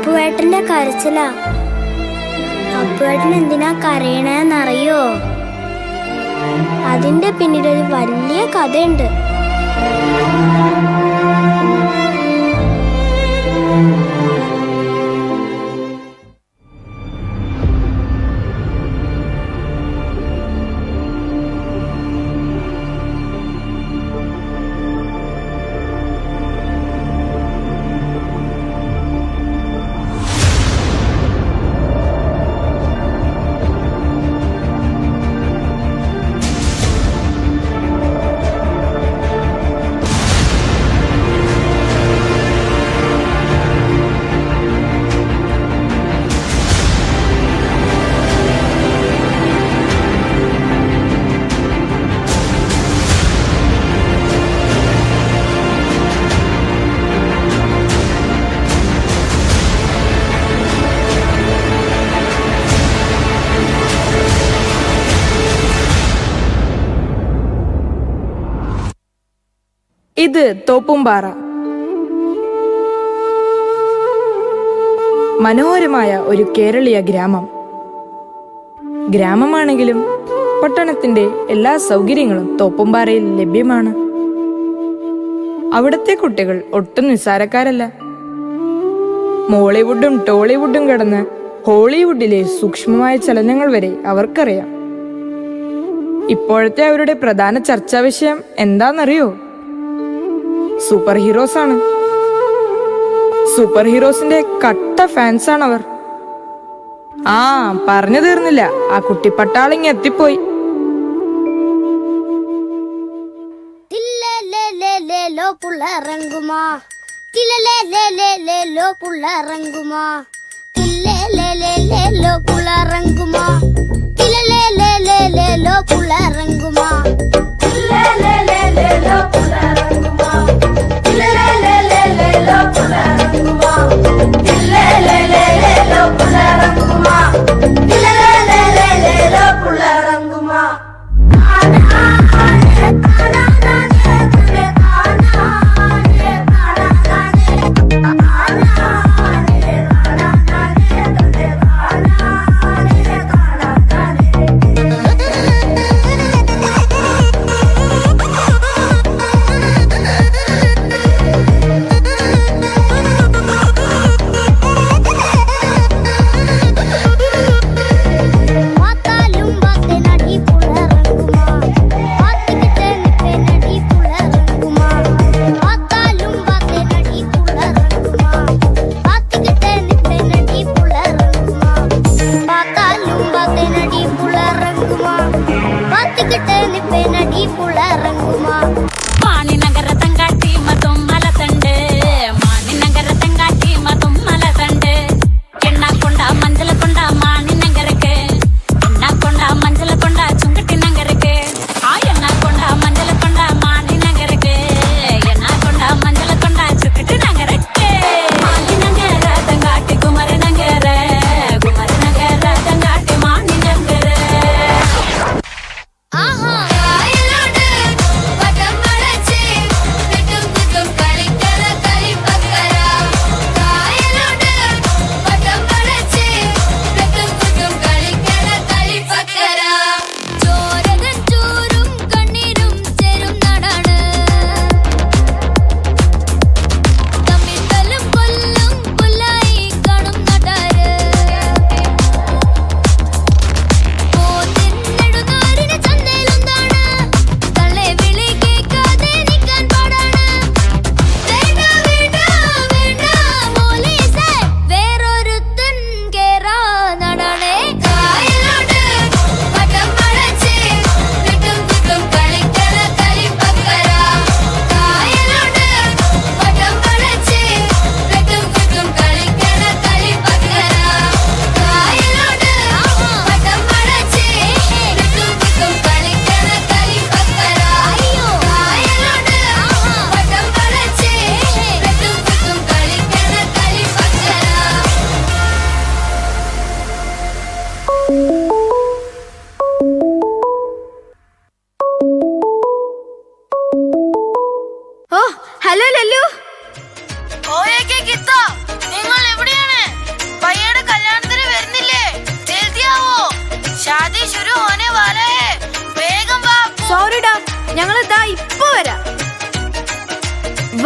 അപ്പുവേട്ടന്റെ കരച്ചിലാ. അപ്പുവേട്ടൻ എന്തിനാ കരയണേന്നറിയോ? അതിന്റെ പിന്നിലൊരു വലിയ കഥയുണ്ട്. ഇത് തോപ്പുംപാറ. മനോഹരമായ ഒരു കേരളീയ ഗ്രാമം. ഗ്രാമമാണെങ്കിലും പട്ടണത്തിന്റെ എല്ലാ സൗകര്യങ്ങളും തോപ്പുംപാറയിൽ ലഭ്യമാണ്. അവിടുത്തെ കുട്ടികൾ ഒട്ടും നിസ്സാരക്കാരല്ല. മോളിവുഡും ടോളിവുഡും കടന്ന് ഹോളിവുഡിലെ സൂക്ഷ്മമായ ചലനങ്ങൾ വരെ അവർക്കറിയാം. ഇപ്പോഴത്തെ അവരുടെ പ്രധാന ചർച്ചാ വിഷയം എന്താണെന്നറിയോ? സൂപ്പർ ഹീറോസ് ആണ്. സൂപ്പർ ഹീറോസിന്റെ കട്ട ഫാൻസ് ആണ് അവർ. പറഞ്ഞു തീർന്നില്ല, ആ കുട്ടി പട്ടാളിങ് എത്തിപ്പോയി.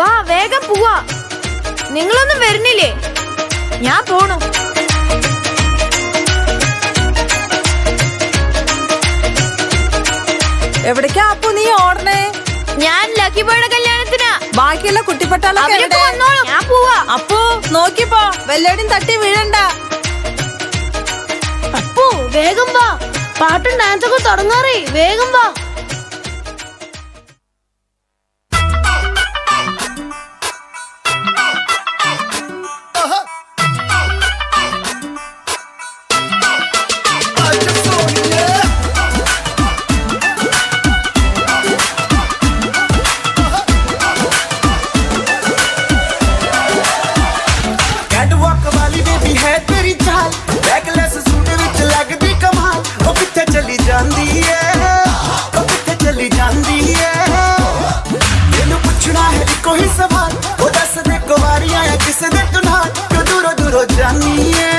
വാ വേഗം പോവാ. നിങ്ങളൊന്നും വരുന്നില്ലേ? ഞാൻ പോണു. എവിടേക്കാ അപ്പു നീ ഓടണേ? ഞാൻ ലക്കി ബോയുടെ കല്യാണത്തിനാ. ബാക്കിയുള്ള കുട്ടിപ്പട്ടാളൊക്കെ അവരൊക്കെ വന്നോളും. ഞാൻ പോവാ. അപ്പു നോക്കിപ്പോ, വല്ലേടും തട്ടി വീഴണ്ട. അപ്പു വേഗം വാ, പാട്ടും ഡാൻസൊക്കെ തുടങ്ങാറേ. വേഗം വാ. कोई सवाल वो दस दे कुवारियां या किस दे तुना क्यों दूरो दूरो जानी है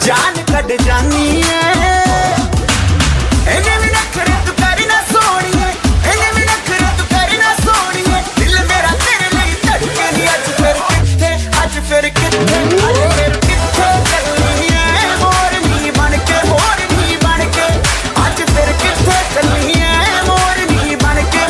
जान कट जानी है एने भी नखरे तू करी ना सोनी है एने भी नखरे तू करी ना सोनी है दिल मेरा तेरे लिए धड़के नहीं आज फिर किथे आज फिर किथे चलनी है मोर नी बन के आज फिर किथे चलनी है मोर नी बन के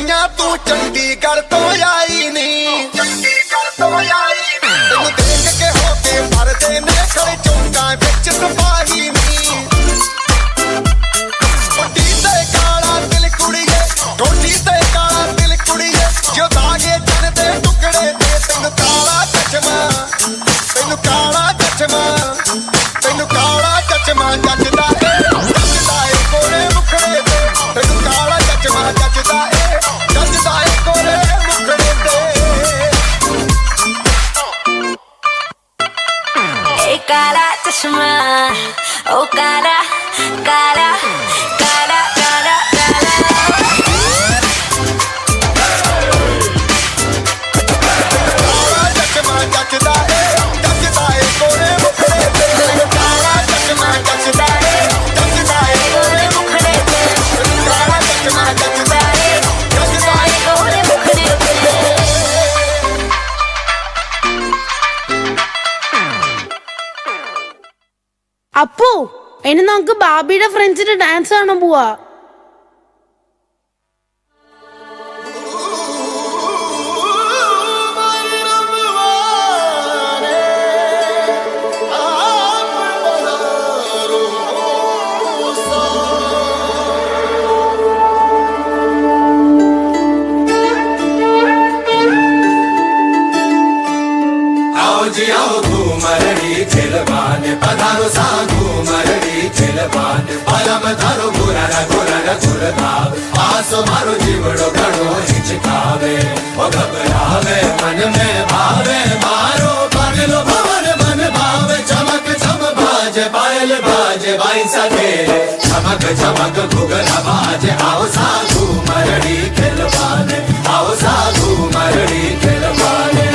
चंडीगढ़ तो आई नहीं तैनू देख के होके भरदे ने खड़े चौंका बिच सिपाही नहीं कोटी ते काला दिल कुड़ीए कोटी ते काला दिल कुड़ीए जो दागे जन दे टुकड़े दे तैनू काला चचमा जचदा ए कोरे मुखड़े दे तैनू काला चचमा जचदा ए काला चश्मा ओ काला काला काला काला काला चचमा जचदा ए कोरे मुखड़े ते काला चचमा जचदा ए कोरे मुखड़े ते काला चचमा जचदा ए कोरे मुखड़े ते അപ്പു ഇനി നമുക്ക് ബാബിയുടെ ഫ്രണ്ട്സിന്റെ ഡാൻസ് കാണാൻ പോവാ. खिलवाने पधारो साधु मरड़ी खिलवाने पलम धरो गुरर गुरर गुरधाव आसो मारो जीवड़ो घड़ो हिचकावे ओ घबरावे मन में भावे मारो पगलो भवन मन भावे चमक चम बाजे पायल बाजे बाई सकेले चमक चमक घुघर बाजे आओ साधु मरड़ी खिलवाने आओ साधु मरड़ी खिलवाने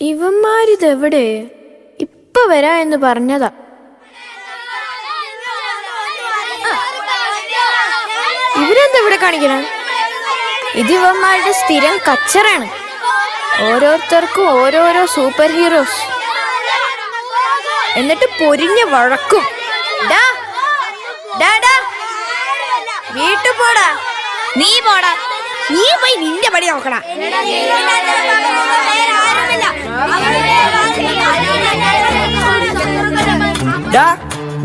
ഇവന്മാരിതെവിടെ? ഇപ്പൊ വരാ എന്ന് പറഞ്ഞതാ. ഇവരെന്താ ഇവിടെ കാണിക്കണേ? ഇത് ഇവന്മാരുടെ സ്ഥിരം കച്ചറാണ്. ഓരോരുത്തർക്കും ഓരോരോ സൂപ്പർ ഹീറോസ്, എന്നിട്ട് പൊരിഞ്ഞ വഴക്കും. വീട്ടു പോടാ. നീ പോടാ. നീ പോയി നിന്റെ പടി നോക്കടാ.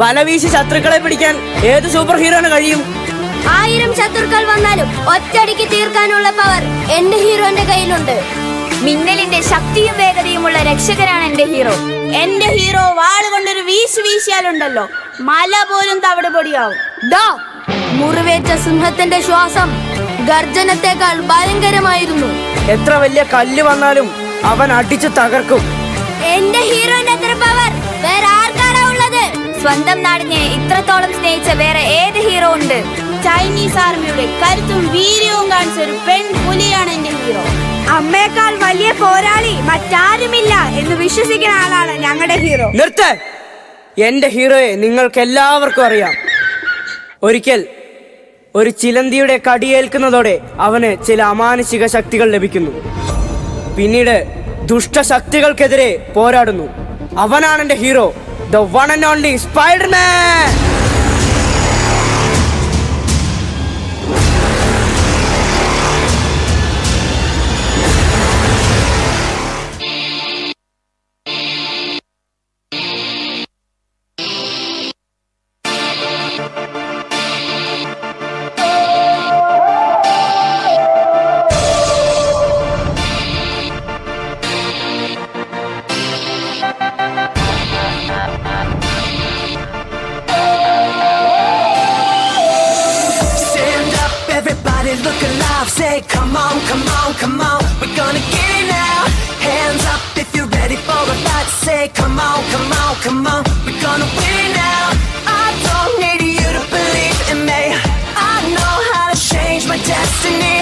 വലവീശി ശത്രുക്കളെ പിടിക്കാൻ ഏത് സൂപ്പർ ഹീറോന് കഴിയും? 1000 ശത്രുക്കൾ വന്നാലും ഒറ്റയടിക്ക് തീർക്കാനുള്ള പവർ എന്റെ ഹീറോന്റെ കയ്യിലുണ്ട്. മിന്നലിന്റെ ശക്തിയും വേഗതയുമുള്ള രക്ഷകനാണ് എന്റെ ഹീറോ. എന്റെ ഹീറോ വാള് കൊണ്ടൊരു വീശിയാലുണ്ടല്ലോ, മല പോലും തവിട് പൊടിയാവും. മുറിവേറ്റ സിംഹത്തിന്റെ ശ്വാസം ഗർജനത്തെക്കാൾ ഭയങ്കരമായിരുന്നു. എത്ര വലിയ കല്ല് വന്നാലും അവൻ അടിച്ചു തകർക്കും. എന്റെ ഹീറോന്റെ അത്ര പവർ വേറെ ആർക്കാണ് ഉള്ളത്? സ്വന്തം നാടിനെ ഇത്രത്തോളം സ്നേഹിച്ച വേറെ ഏത് ഹീറോ ഉണ്ട്? ചൈനീസ് ആർമിയുടെ കരുത്തും വീര്യവും കാണിച്ച ഒരു പെൺ പുലിയാണ് എന്റെ ഹീറോ. അമ്മയേക്കാൾ വലിയ പോരാളി മറ്റാരുമില്ല എന്ന് വിശ്വസിക്കുന്ന ആളാണ് ഞങ്ങളുടെ ഹീറോ. നിർത്ത്! എന്റെ ഹീറോയെ നിങ്ങൾക്ക് എല്ലാവർക്കും അറിയാം. ഒരിക്കൽ ഒരു ചിലന്തിയുടെ കടിയേൽക്കുന്നതോടെ അവന് ചില അമാനുഷിക ശക്തികൾ ലഭിക്കുന്നു. പിന്നീട് ദുഷ്ടശക്തികൾക്കെതിരെ പോരാടുന്നു. അവനാണ് എന്റെ hero, the one and only Spiderman. Look alive, say come on, come on, come on. We're gonna get it now. Hands up if you're ready for a fight. Say come on, come on, come on. We're gonna win it now. I don't need you to believe in me. I know how to change my destiny.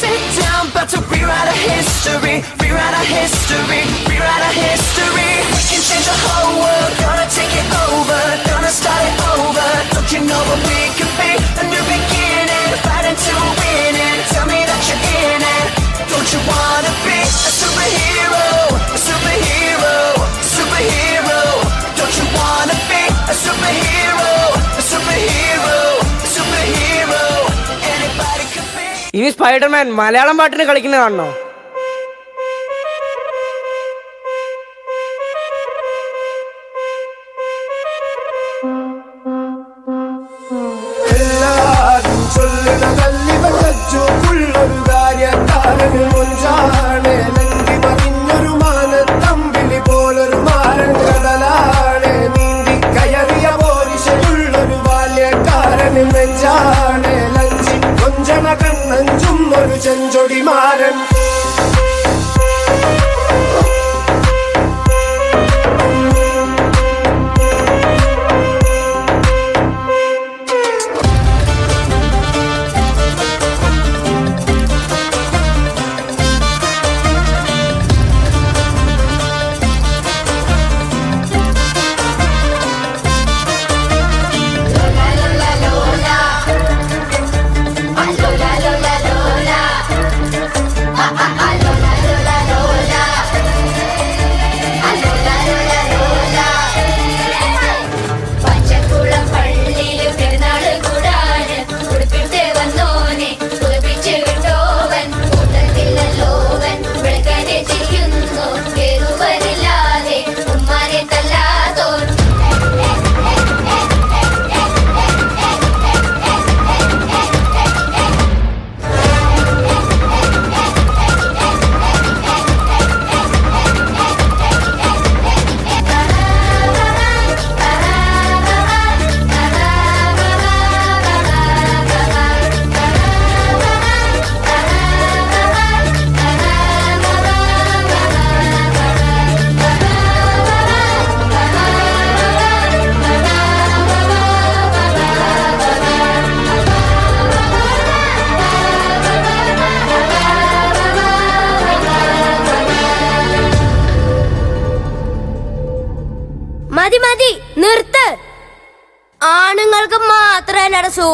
Sit down, about to rewrite our history. Rewrite our history, rewrite our history. We can change the whole world, gonna take it over. Gonna start it over. Don't you know what we can be? A new beginning, fighting to win it. Tell me that you're in it. Don't you wanna be a superhero? A superhero, a superhero. Don't you wanna be a superhero? A superhero, a superhero. Anybody can be. ഇനി Spiderman Malayalam പാട്ടിന് കളിക്കുന്നത് കാണണോ? ചെഞ്ചൊടി മാരൻ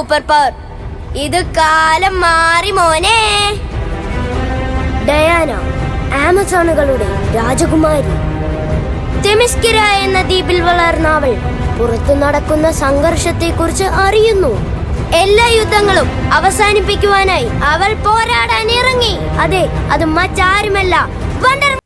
super power. ഇത് കാലം മാറി മോനെ. Diana, ആമസോണുകളുടെ രാജകുമാരി. തെമിസ്കിര എന്ന ദ്വീപിൽ വളർന്ന അവൾ പുറത്തു നടക്കുന്ന സംഘർഷത്തെക്കുറിച്ച് അറിയുന്നു. എല്ലാ യുദ്ധങ്ങളും അവസാനിപ്പിക്കുവാനായി അവൾ പോരാടാൻ ഇറങ്ങി. അതെ, അത് മറ്റാരുമല്ല, wonder.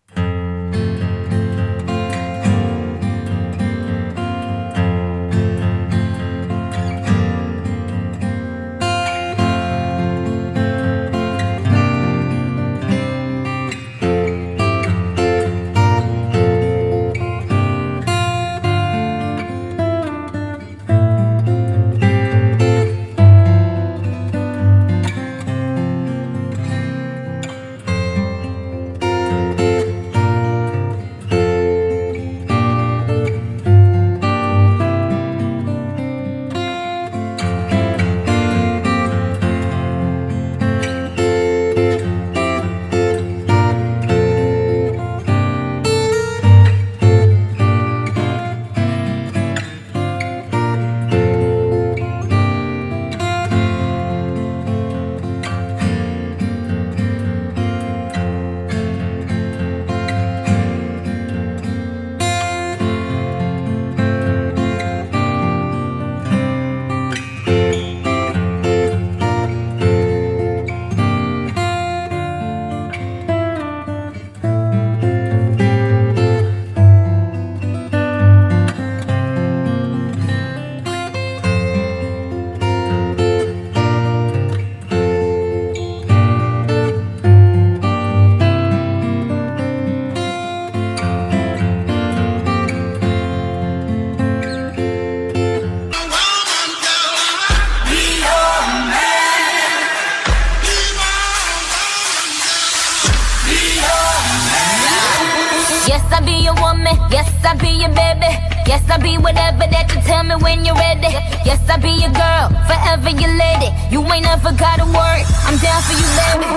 Yes, I'll be your woman. Yes, I'll be your baby. Yes, I'll be whatever that you tell me when you're ready. Yes, I'll be your girl, forever your lady. You ain't never gotta worry, I'm down for you, baby.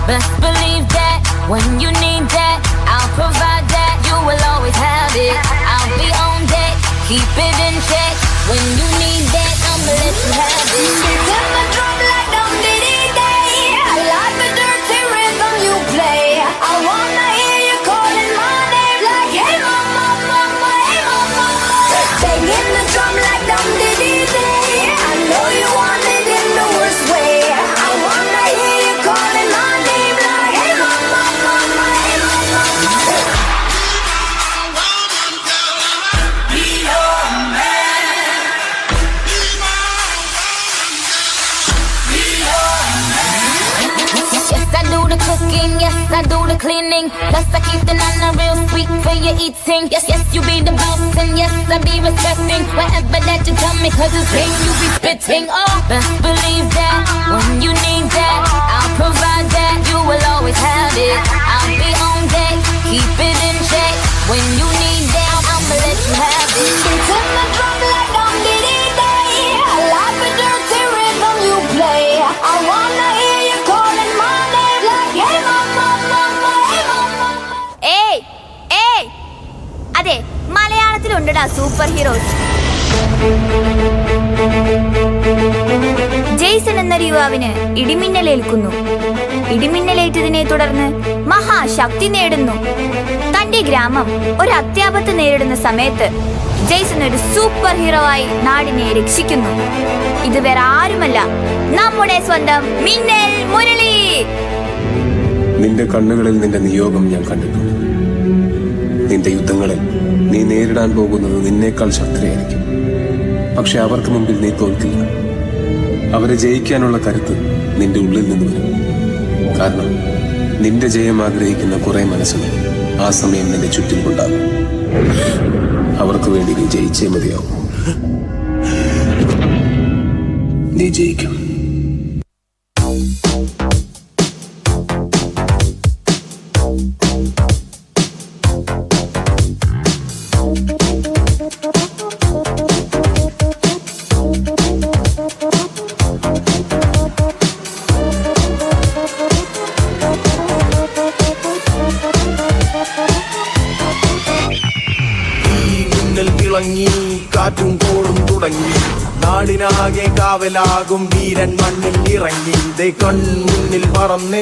Best believe that when you need that, I'll provide that. You will always have it. I'll be on deck, keep it in check. When you need that, I'ma let you have it. Tell my drum like I'm Diddy Day. I like the dirty rhythm you play. I wanna hear you calling my name like, hey mama, mama, hey mama. Banging the drum like I'm Diddy Day. I know you want it in the worst way. I wanna hear you calling my name like, hey mama, mama, hey mama. Be your man. Yes, I do the cooking, yes, I do the cleaning. Plus, I keep the nana real sweet for your eating. Yes, yes, you be the boss, and yes, I be respecting whatever that you tell me, cause it's game you be spitting. Oh, best believe that when you need that, I'll provide that. You will always have it. I'll be on deck, keep it in check. When you need that, I'ma let you have it. Tell my drum like I'm Diddy Day. I like the dirty rhythm you play. I wanna hear you calling my name like, hey mama, mama, hey mama. ഏയ് ഏയ്, അതെ, മലയാളത്തിലുണ്ടടാ super heroes. Jason എന്നൊരു യുവാവിന് ഇടിമിന്നലേൽക്കുന്നു. ഇടിമിന്നലേറ്റതിനെ തുടർന്ന് മഹാശക്തി നേടുന്നു. തന്റെ ഗ്രാമം ഒരു അത്യാപത്ത് നേരിടുന്ന സമയത്ത് ജെയ്സൺ ഒരു സൂപ്പർ ഹീറോ ആയി നാടിനെ രക്ഷിക്കുന്നു. ഇത് വേറെ ആരുമല്ല, നമ്മുടെ സ്വന്തം മിന്നൽ മുരളി. നിന്റെ കണ്ണുകളിൽ നിന്റെ നിയോഗം ഞാൻ കണ്ടിട്ടുണ്ട്. നിന്റെ യുദ്ധങ്ങളിൽ നീ നേരിടാൻ പോകുന്നത് നിന്നേക്കാൾ ശക്തരായിരിക്കും. പക്ഷെ അവർക്ക് മുമ്പിൽ നീ തോൽക്കില്ല. അവരെ ജയിക്കാനുള്ള കരുത്ത് നിന്റെ ഉള്ളിൽ നിന്ന് വരും. കാരണം നിന്റെ ജയം ആഗ്രഹിക്കുന്ന കുറെ മനസ്സുകൾ ആ സമയം നിന്റെ ചുറ്റിലുണ്ടാകും. അവർക്ക് വേണ്ടി നീ ജയിച്ചേ മതിയാവും. നീ ജയിക്കും. കാറ്റും കോളും തുടങ്ങി നാടിൻ നാടിനാകെ കാവലാകും വീരൻ മണ്ണിൽ ഇറങ്ങി ദേ കൺമുന്നിൽ പറന്ന്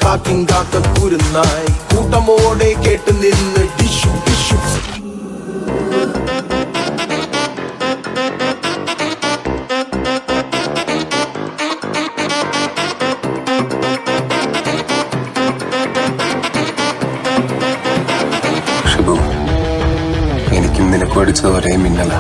കാക്കിൻ കാക്കക്കുരുന്നായി കൂട്ടമോടെ കേട്ടു നിന്ന് ടിഷു ടിഷു. ഷിബു, എനിക്കും നിനക്കും അടിച്ചത് ഒരേ മിന്നല,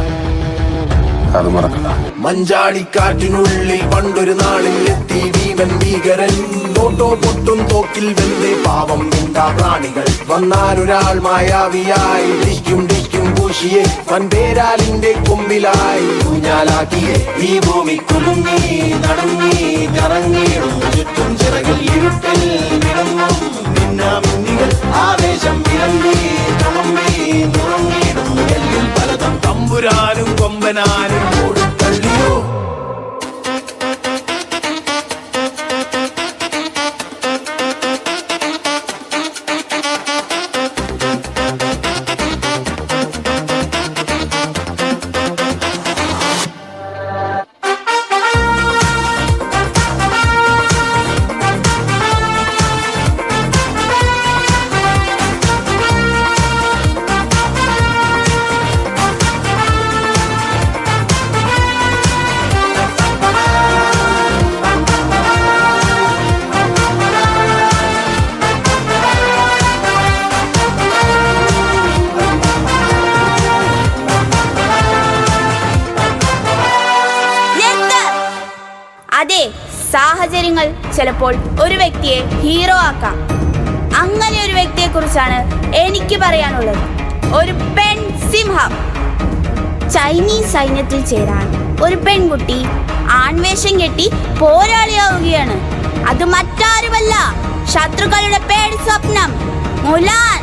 അത് മറക്കണ്ട. മഞ്ചാടിക്കാറ്റിനുള്ളിൽ പണ്ടൊരു നാളിൽ എത്തി ഭീമൻ ഭീകരൻ തോട്ടോ പൊട്ടും തോക്കിൽ വെന്തേ പാവം മിണ്ടാ പ്രാണികൾ വന്നാലൊരാൾ മായാവിയായി ഡിക്കും ഡിക്കും പൂശിയെ വൻപേരാലിന്റെ കൊമ്പിലായി ഊഞ്ഞാലാക്കിയെ ഈ ഭൂമി കുലുങ്ങി നടങ്ങി കറങ്ങിയിടും ചുറ്റും ചിറകിൽ ഇരുട്ടിൽ വിളങ്ങും മിന്നാമിന്നികൾ ആവേശം വിളങ്ങി തുളുമ്പി തുറങ്ങിയിടും എല്ലിൽ പലതും തമ്പുരാനും കൊമ്പനാനും ഓടിത്തള്ളിയോ. അതെ, സാഹചര്യങ്ങൾ ചിലപ്പോൾ ഒരു വ്യക്തിയെ ഹീറോ ആക്കാം. അങ്ങനെ ഒരു വ്യക്തിയെ കുറിച്ചാണ് എനിക്ക് പറയാനുള്ളത്. ഒരു പെൺ സിംഹം. ചൈനീസ് സൈന്യത്തിൽ ചേരാൻ ഒരു പെൺകുട്ടി ആൺവേഷം കെട്ടി പോരാളിയാവുകയാണ്. അത് മറ്റാരുമല്ല, ശത്രുക്കളുടെ പേടി സ്വപ്നം മുലാൻ.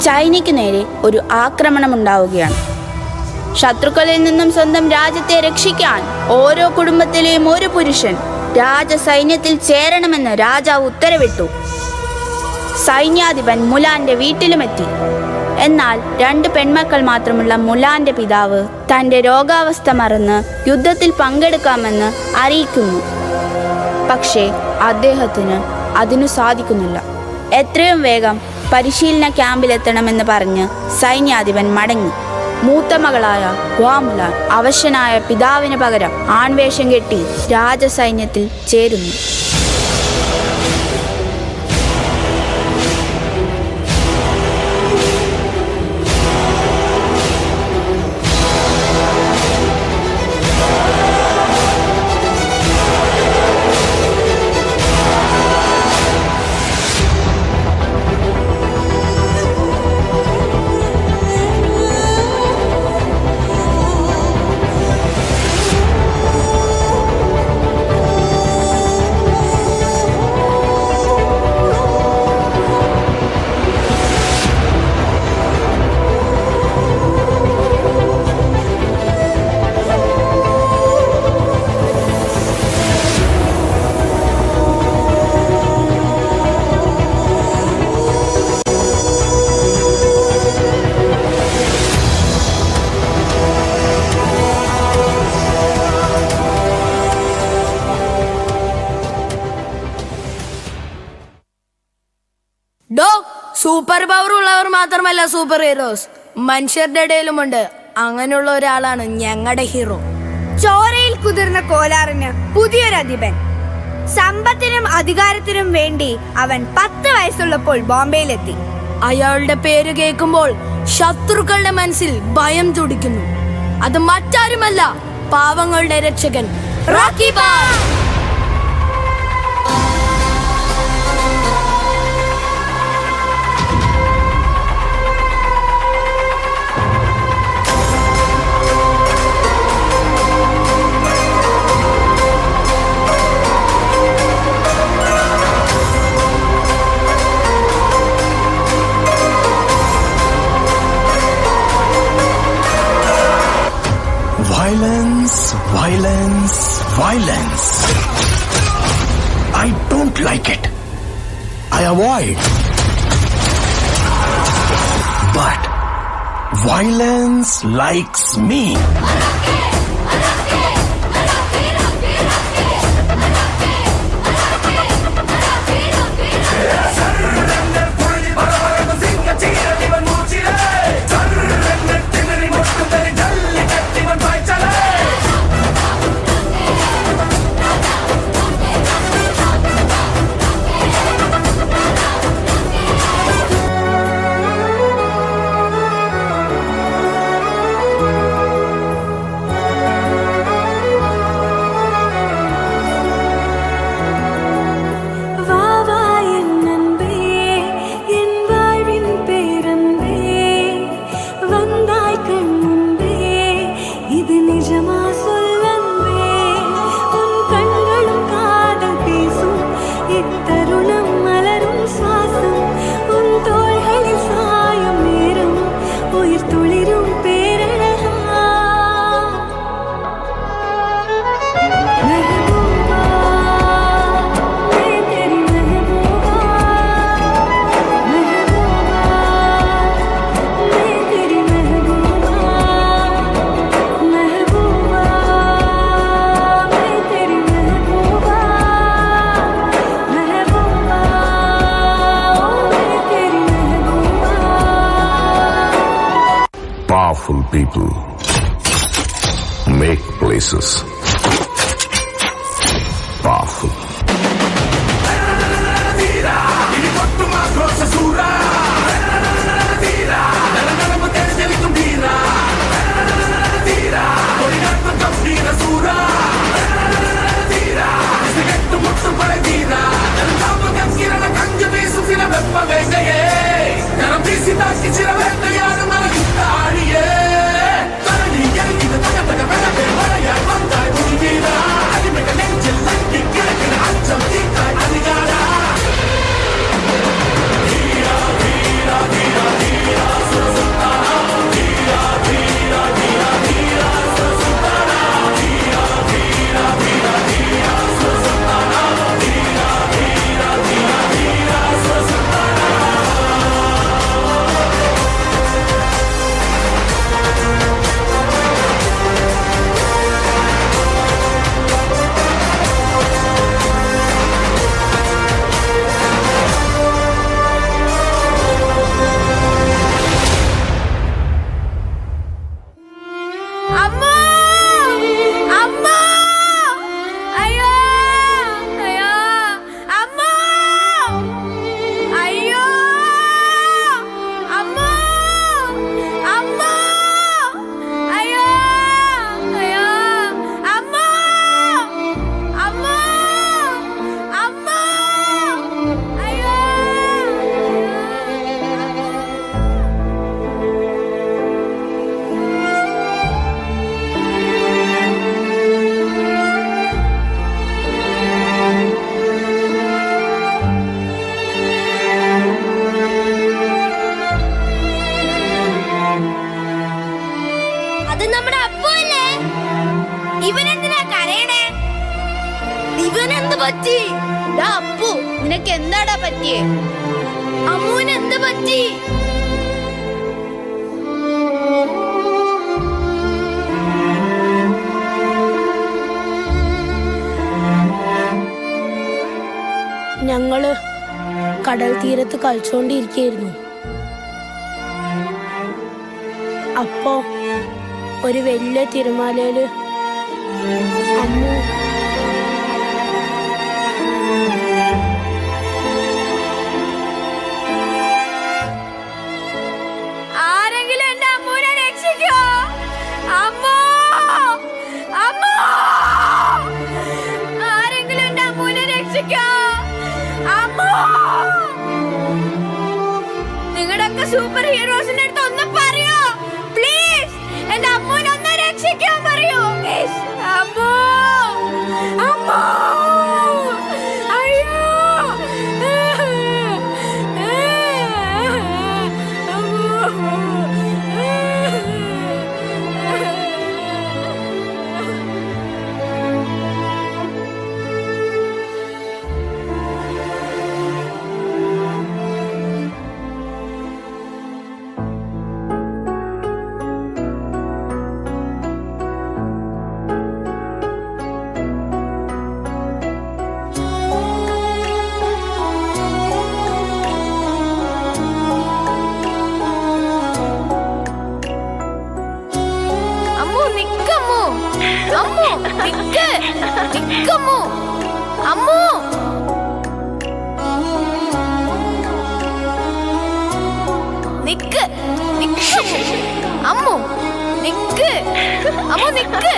ചൈനയ്ക്ക് നേരെ ഒരു ആക്രമണമുണ്ടാവുകയാണ്. ശത്രുക്കളിൽ നിന്നും സ്വന്തം രാജ്യത്തെ രക്ഷിക്കാൻ ഓരോ കുടുംബത്തിലെയും ഒരു പുരുഷൻ രാജസൈന്യത്തിൽ ചേരണമെന്ന് രാജാവ് ഉത്തരവിട്ടു. സൈന്യാധിപൻ മുലാന്റെ വീട്ടിലുമെത്തി. എന്നാൽ 2 പെൺമക്കൾ മാത്രമുള്ള മുലാന്റെ പിതാവ് തന്റെ രോഗാവസ്ഥ മറന്ന് യുദ്ധത്തിൽ പങ്കെടുക്കാമെന്ന് അറിയിക്കുന്നു. പക്ഷേ അദ്ദേഹത്തിന് അതിനു സാധിക്കുന്നില്ല. എത്രയും വേഗം പരിശീലന ക്യാമ്പിലെത്തണമെന്ന് പറഞ്ഞ് സൈന്യാധിപൻ മടങ്ങി. മൂത്ത മകളായ ഗ്വാമുലാൻ അവശനായ പിതാവിന് പകരം ആൺവേഷം കെട്ടി രാജസൈന്യത്തിൽ ചേരുന്നു. സൂപ്പർ പവർ ഉള്ളവർ മാത്രമല്ല സൂപ്പർ ഹീറോസ്, മനുഷ്യരുടെ ഇടയിലുമുണ്ട്. അങ്ങനെയുള്ള ഒരാളാണ് ഞങ്ങളുടെ ഹീറോ. ചോരയിൽ കുതിർന്ന കോലാറിന് പുതിയൊരു അധിപൻ. സമ്പത്തിനും അധികാരത്തിനും വേണ്ടി അവൻ 10 വയസ്സുള്ളപ്പോൾ ബോംബെയിലെത്തി. അയാളുടെ പേര് കേൾക്കുമ്പോൾ ശത്രുക്കളുടെ മനസ്സിൽ ഭയം തുടിക്കുന്നു. അത് മറ്റാരുമല്ല, പാവങ്ങളുടെ രക്ഷകൻ Rocky bhai. Violence, violence, violence. I don't like it. I avoid. But violence likes me. Powerful people make places powerful. പറ്റി? ഡാ അപ്പു, നിനക്ക് എന്താടാ പറ്റിയേ? അമ്മുവിന് എന്ത് പറ്റി? ഞങ്ങള് കടൽ തീരത്ത് കളിച്ചോണ്ടിരിക്കുന്നു. അപ്പോ ഒരു വലിയ തിരമാലയില് അമ്മു ആരെങ്കിലും എന്റെ അമ്മൂനെ രക്ഷിക്കോ? അമ്മോ, അമ്മോ, ആരെങ്കിലും എന്റെ അമ്മൂനെ രക്ഷിക്കോ? അമ്മോ, നിങ്ങളുടെയൊക്കെ സൂപ്പർ ഹീറോസിന്റെ അടുത്ത് ഒന്ന് പറയോ പ്ലീസ്? എന്റെ അമ്മൂനെ ഒന്ന് രക്ഷിക്കാൻ പറയൂ. അമ്മോ, അമ്മോ, അയ്യോ, അമ്മു, നിക്ക്, നിക്കമ്മു, അമ്മു. നിക്ക്, നിക്ക്, അമ്മു, നിക്ക്, അമ്മു, നിക്ക്.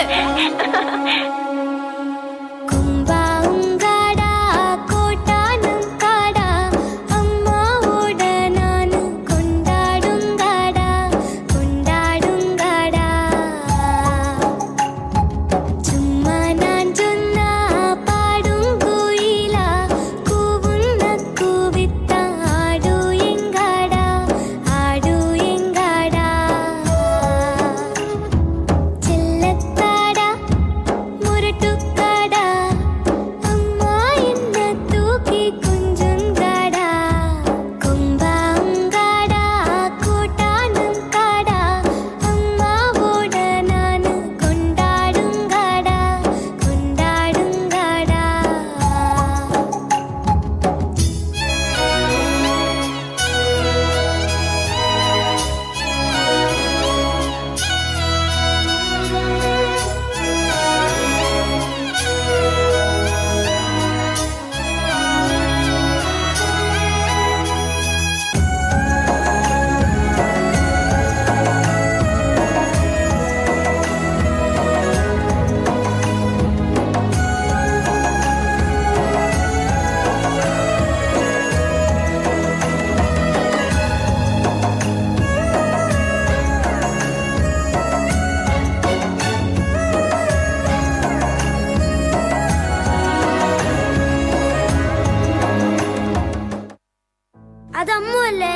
അത് അമ്മു അല്ലേ?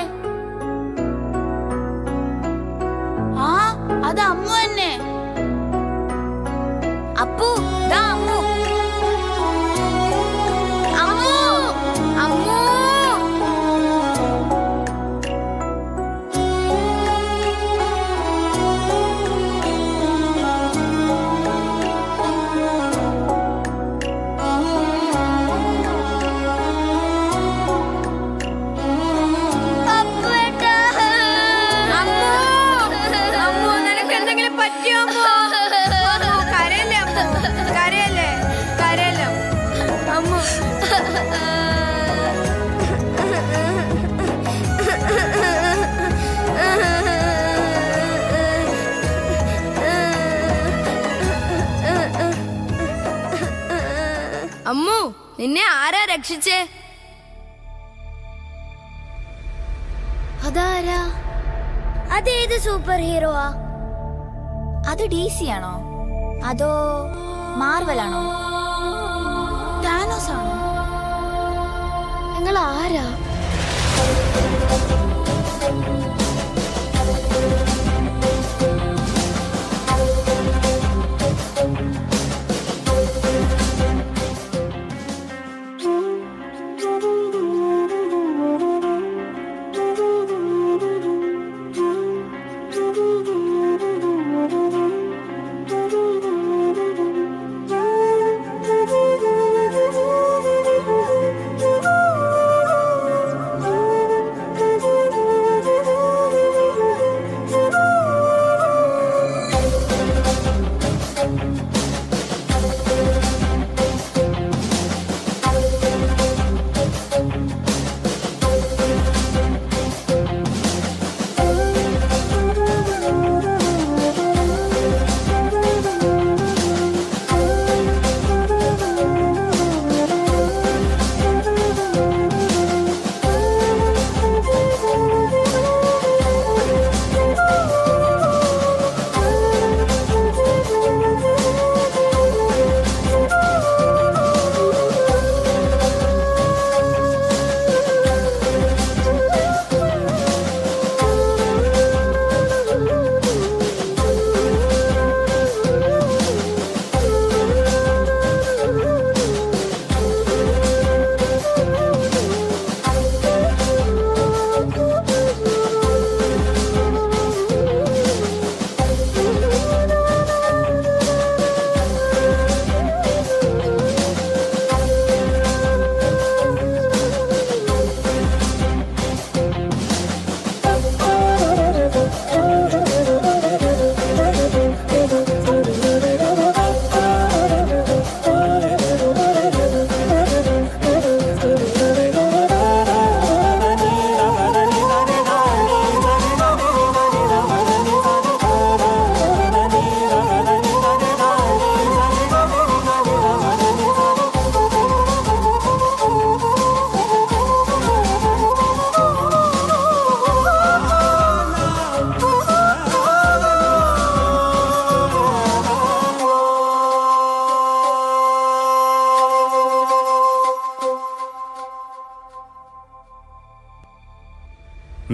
ആ, അത് അമ്മു തന്നെ. അപ്പു, ദാ അമ്മു. അമ്മു, അമ്മു. അമ്മു, നിന്നെ ആരാ രക്ഷിച്ചേ? അതാരാ? അതേത് സൂപ്പർ ഹീറോവാ? അത് DC ആണോ അതോ മാർവൽ ആണോ താനോസ് ആണോ? നിങ്ങൾ ആരാ?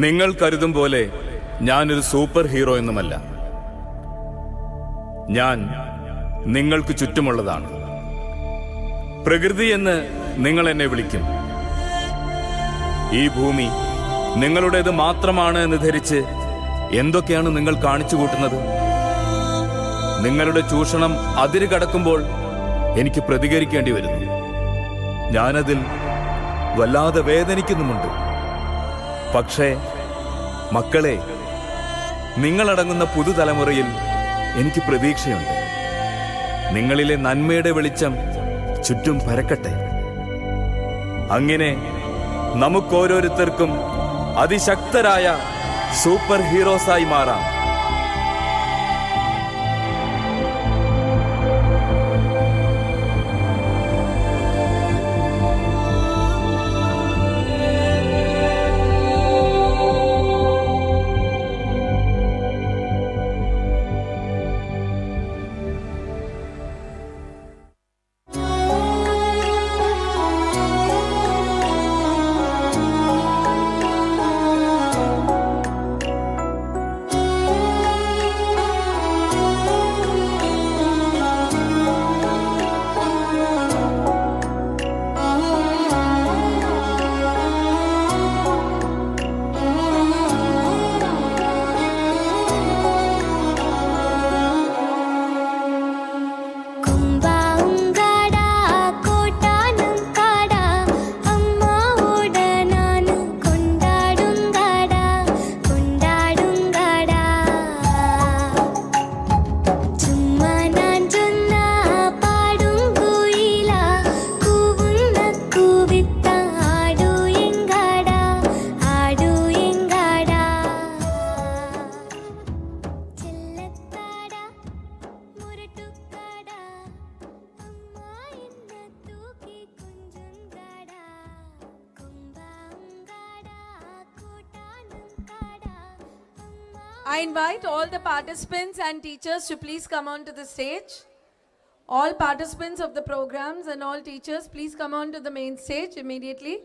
നിങ്ങൾ കരുതും പോലെ ഞാനൊരു സൂപ്പർ ഹീറോ എന്നുമല്ല. ഞാൻ നിങ്ങൾക്ക് ചുറ്റുമുള്ളതാണ്. പ്രകൃതി എന്ന് നിങ്ങൾ എന്നെ വിളിക്കും. ഈ ഭൂമി നിങ്ങളുടേത് മാത്രമാണ് എന്ന് ധരിച്ച് എന്തൊക്കെയാണ് നിങ്ങൾ കാണിച്ചു കൂട്ടുന്നത്? നിങ്ങളുടെ ചൂഷണം അതിര് കടക്കുമ്പോൾ എനിക്ക് പ്രതികരിക്കേണ്ടി വരുന്നു. ഞാനതിൽ വല്ലാതെ വേദനിക്കുന്നുമുണ്ട്. പക്ഷേ മക്കളെ, നിങ്ങളടങ്ങുന്ന പുതുതലമുറയിൽ എനിക്ക് പ്രതീക്ഷയുണ്ട്. നിങ്ങളിലെ നന്മയുടെ വെളിച്ചം ചുറ്റും പരക്കട്ടെ. അങ്ങനെ നമുക്കോരോരുത്തർക്കും അതിശക്തരായ സൂപ്പർ ഹീറോസായി മാറാം. I invite all the participants and teachers to please come on to the stage. All participants of the programs and all teachers, please come on to the main stage immediately.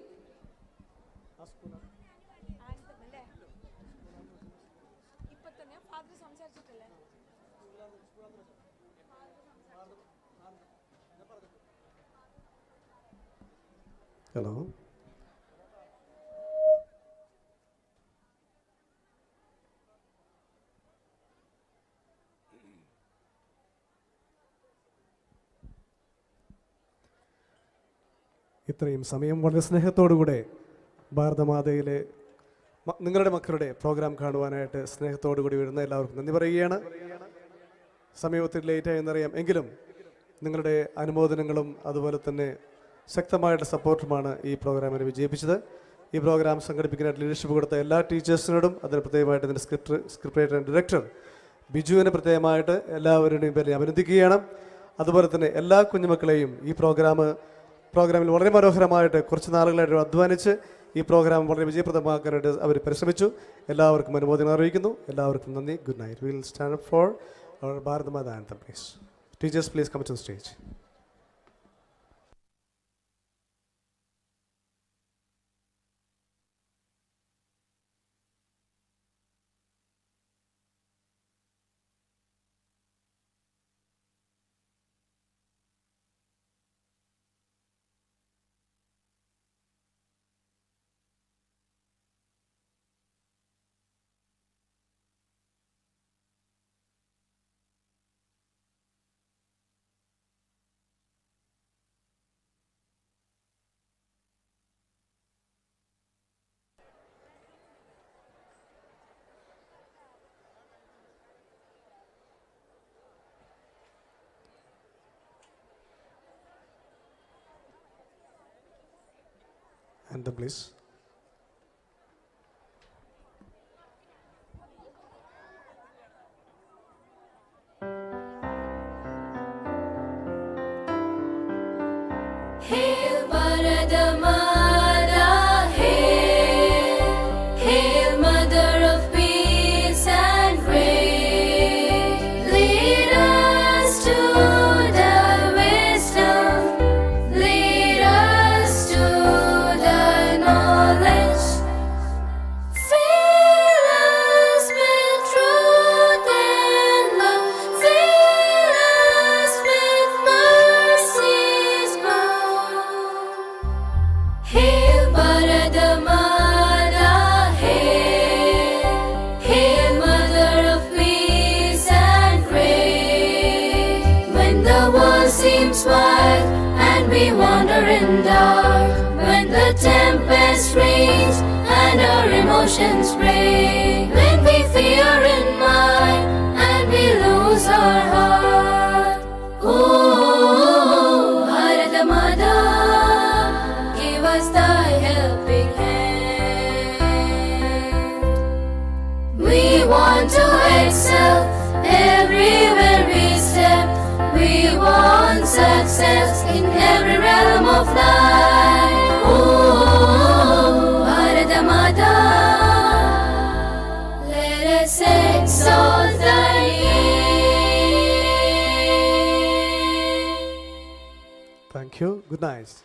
Hello. ഇത്രയും സമയം വളരെ സ്നേഹത്തോടുകൂടെ ഭാരതമാതയിലെ നിങ്ങളുടെ മക്കളുടെ programme കാണുവാനായിട്ട് സ്നേഹത്തോടുകൂടി വരുന്ന എല്ലാവർക്കും നന്ദി പറയുകയാണ്. സമയം ഒത്തിരി ലേറ്റായി എന്നറിയാം, എങ്കിലും നിങ്ങളുടെ അനുമോദനങ്ങളും അതുപോലെ തന്നെ ശക്തമായിട്ടുള്ള സപ്പോർട്ടുമാണ് ഈ പ്രോഗ്രാമിനെ വിജയിപ്പിച്ചത്. ഈ പ്രോഗ്രാം സംഘടിപ്പിക്കാനായിട്ട് ലീഡർഷിപ്പ് കൊടുത്ത എല്ലാ ടീച്ചേഴ്സിനോടും അതിന് പ്രത്യേകമായിട്ട് ഇതിൻ്റെ സ്ക്രിപ്റ്റ് റൈറ്റർ ആൻഡ് ഡയറക്ടർ ബിജുവിനെ പ്രത്യേകമായിട്ട് എല്ലാവരുടെയും പേരിൽ അഭിനന്ദിക്കുകയാണ്. അതുപോലെ തന്നെ എല്ലാ കുഞ്ഞുമക്കളെയും ഈ പ്രോഗ്രാമിൽ വളരെ മനോഹരമായിട്ട് കുറച്ച് നാളുകളായിട്ട് അധ്വാനിച്ച് ഈ പ്രോഗ്രാം വളരെ വിജയപ്രദമാക്കാനായിട്ട് അവർ പരിശ്രമിച്ചു. എല്ലാവർക്കും അനുമോദനം അറിയിക്കുന്നു. എല്ലാവർക്കും നന്ദി. Good night. Will stand up for our Bharatmata anthem please. Teachers please come to the stage. Anthem please. Hail Bharadamata, hail, hail Mother of Peace and Grace. Lead us to thy wisdom, lead us to thy knowledge. we wander in dark, when the tempest rains and our emotions break, when we fear in mind and we lose our heart. Oh, Bharata Mata, give us thy helping hand. We want to excel everywhere we step. We want success in every realm of life. Oh, Bharata Mata, let us exalt thy name. Thank you. Good night.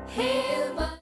Hail,